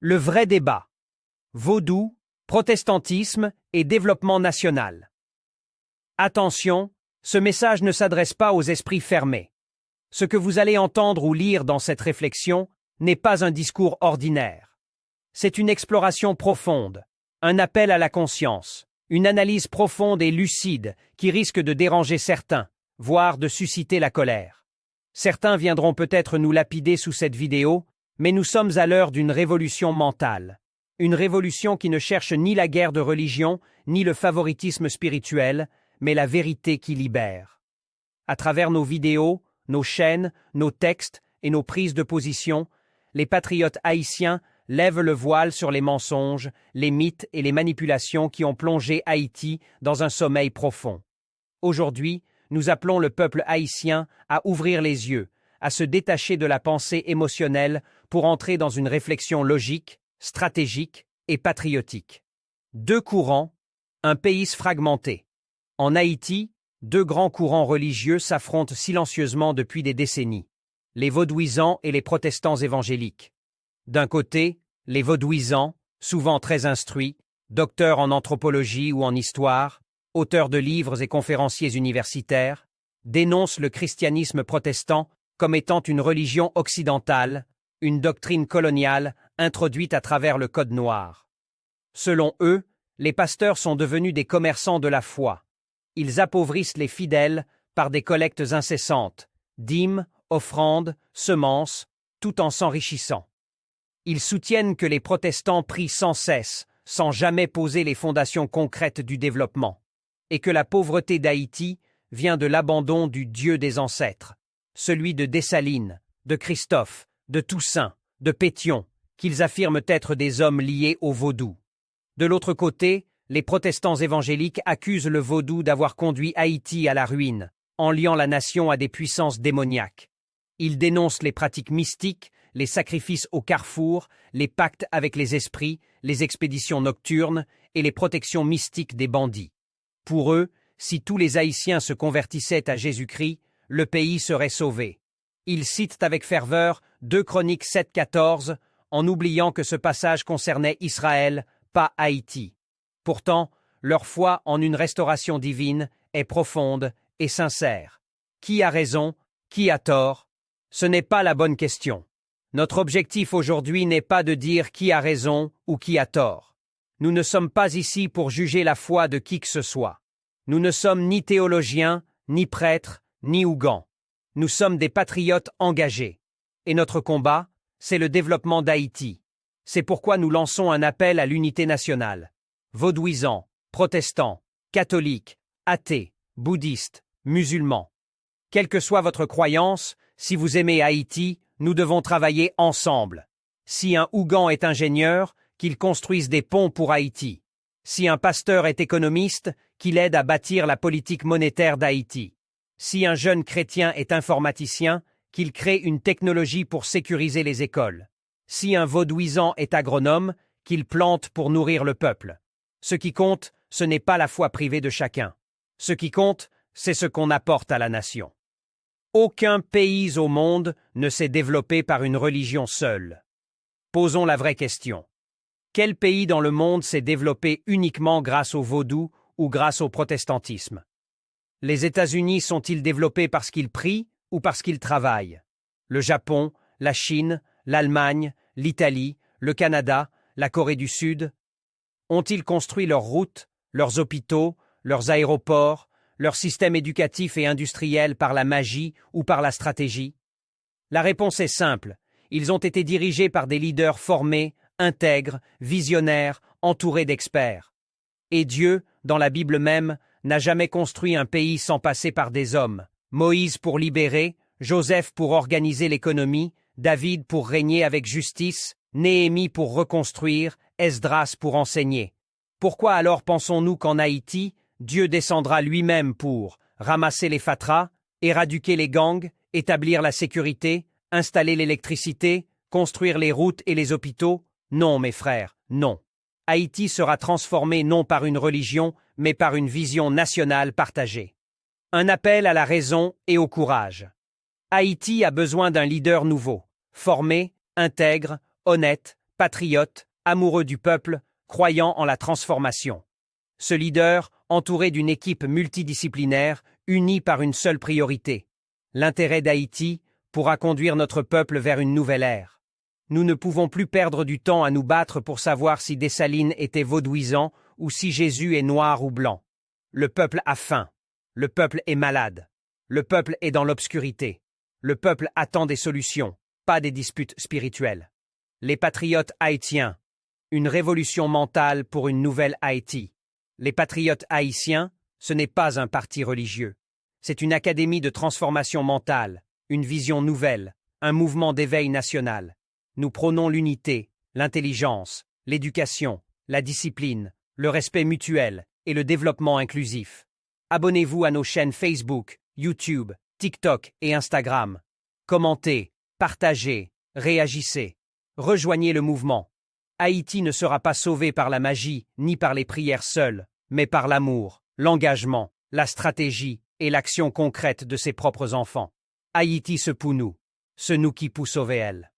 Le vrai débat. Vaudou, protestantisme et développement national. Attention, ce message ne s'adresse pas aux esprits fermés. Ce que vous allez entendre ou lire dans cette réflexion n'est pas un discours ordinaire. C'est une exploration profonde, un appel à la conscience, une analyse profonde et lucide qui risque de déranger certains, voire de susciter la colère. Certains viendront peut-être nous lapider sous cette vidéo, mais nous sommes à l'heure d'une révolution mentale. Une révolution qui ne cherche ni la guerre de religion, ni le favoritisme spirituel, mais la vérité qui libère. À travers nos vidéos, nos chaînes, nos textes et nos prises de position, les patriotes haïtiens lèvent le voile sur les mensonges, les mythes et les manipulations qui ont plongé Haïti dans un sommeil profond. Aujourd'hui, nous appelons le peuple haïtien à ouvrir les yeux, à se détacher de la pensée émotionnelle pour entrer dans une réflexion logique, stratégique et patriotique. Deux courants, un pays fragmenté. En Haïti, deux grands courants religieux s'affrontent silencieusement depuis des décennies, les vaudouisants et les protestants évangéliques. D'un côté, les vaudouisants, souvent très instruits, docteurs en anthropologie ou en histoire, auteurs de livres et conférenciers universitaires, dénoncent le christianisme protestant comme étant une religion occidentale, une doctrine coloniale introduite à travers le Code noir. Selon eux, les pasteurs sont devenus des commerçants de la foi. Ils appauvrissent les fidèles par des collectes incessantes, dîmes, offrandes, semences, tout en s'enrichissant. Ils soutiennent que les protestants prient sans cesse, sans jamais poser les fondations concrètes du développement, et que la pauvreté d'Haïti vient de l'abandon du Dieu des ancêtres, celui de Dessalines, de Christophe, de Toussaint, de Pétion, qu'ils affirment être des hommes liés au vaudou. De l'autre côté, les protestants évangéliques accusent le vaudou d'avoir conduit Haïti à la ruine, en liant la nation à des puissances démoniaques. Ils dénoncent les pratiques mystiques, les sacrifices au carrefour, les pactes avec les esprits, les expéditions nocturnes et les protections mystiques des bandits. Pour eux, si tous les Haïtiens se convertissaient à Jésus-Christ, le pays serait sauvé. Ils citent avec ferveur 2 Chroniques 7,14, en oubliant que ce passage concernait Israël, pas Haïti. Pourtant, leur foi en une restauration divine est profonde et sincère. Qui a raison? Qui a tort? Ce n'est pas la bonne question. Notre objectif aujourd'hui n'est pas de dire qui a raison ou qui a tort. Nous ne sommes pas ici pour juger la foi de qui que ce soit. Nous ne sommes ni théologiens, ni prêtres, ni ougans. Nous sommes des patriotes engagés. Et notre combat, c'est le développement d'Haïti. C'est pourquoi nous lançons un appel à l'unité nationale. Vaudouisants, protestants, catholiques, athées, bouddhistes, musulmans. Quelle que soit votre croyance, si vous aimez Haïti, nous devons travailler ensemble. Si un Ougan est ingénieur, qu'il construise des ponts pour Haïti. Si un pasteur est économiste, qu'il aide à bâtir la politique monétaire d'Haïti. Si un jeune chrétien est informaticien, qu'il crée une technologie pour sécuriser les écoles. Si un vaudouisant est agronome, qu'il plante pour nourrir le peuple. Ce qui compte, ce n'est pas la foi privée de chacun. Ce qui compte, c'est ce qu'on apporte à la nation. Aucun pays au monde ne s'est développé par une religion seule. Posons la vraie question. Quel pays dans le monde s'est développé uniquement grâce au vaudou ou grâce au protestantisme? Les États-Unis sont-ils développés parce qu'ils prient ou parce qu'ils travaillent? Le Japon, la Chine, l'Allemagne, l'Italie, le Canada, la Corée du Sud? Ont-ils construit leurs routes, leurs hôpitaux, leurs aéroports, leur système éducatif et industriel par la magie ou par la stratégie? La réponse est simple. Ils ont été dirigés par des leaders formés, intègres, visionnaires, entourés d'experts. Et Dieu, dans la Bible même, n'a jamais construit un pays sans passer par des hommes. Moïse pour libérer, Joseph pour organiser l'économie, David pour régner avec justice, Néhémie pour reconstruire, Esdras pour enseigner. Pourquoi alors pensons-nous qu'en Haïti, Dieu descendra lui-même pour ramasser les fatras, éradiquer les gangs, établir la sécurité, installer l'électricité, construire les routes et les hôpitaux? Non, mes frères, non. Haïti sera transformé non par une religion, mais par une vision nationale partagée. Un appel à la raison et au courage. Haïti a besoin d'un leader nouveau, formé, intègre, honnête, patriote, amoureux du peuple, croyant en la transformation. Ce leader, entouré d'une équipe multidisciplinaire, unie par une seule priorité. L'intérêt d'Haïti pourra conduire notre peuple vers une nouvelle ère. Nous ne pouvons plus perdre du temps à nous battre pour savoir si Dessalines était vaudouisant ou si Jésus est noir ou blanc. Le peuple a faim. Le peuple est malade. Le peuple est dans l'obscurité. Le peuple attend des solutions, pas des disputes spirituelles. Les patriotes haïtiens. Une révolution mentale pour une nouvelle Haïti. Les patriotes haïtiens, ce n'est pas un parti religieux. C'est une académie de transformation mentale, une vision nouvelle, un mouvement d'éveil national. Nous prônons l'unité, l'intelligence, l'éducation, la discipline, le respect mutuel et le développement inclusif. Abonnez-vous à nos chaînes Facebook, YouTube, TikTok et Instagram. Commentez, partagez, réagissez. Rejoignez le mouvement. Haïti ne sera pas sauvé par la magie ni par les prières seules, mais par l'amour, l'engagement, la stratégie et l'action concrète de ses propres enfants. Haïti se pour nous, ce nous qui pousse au VL.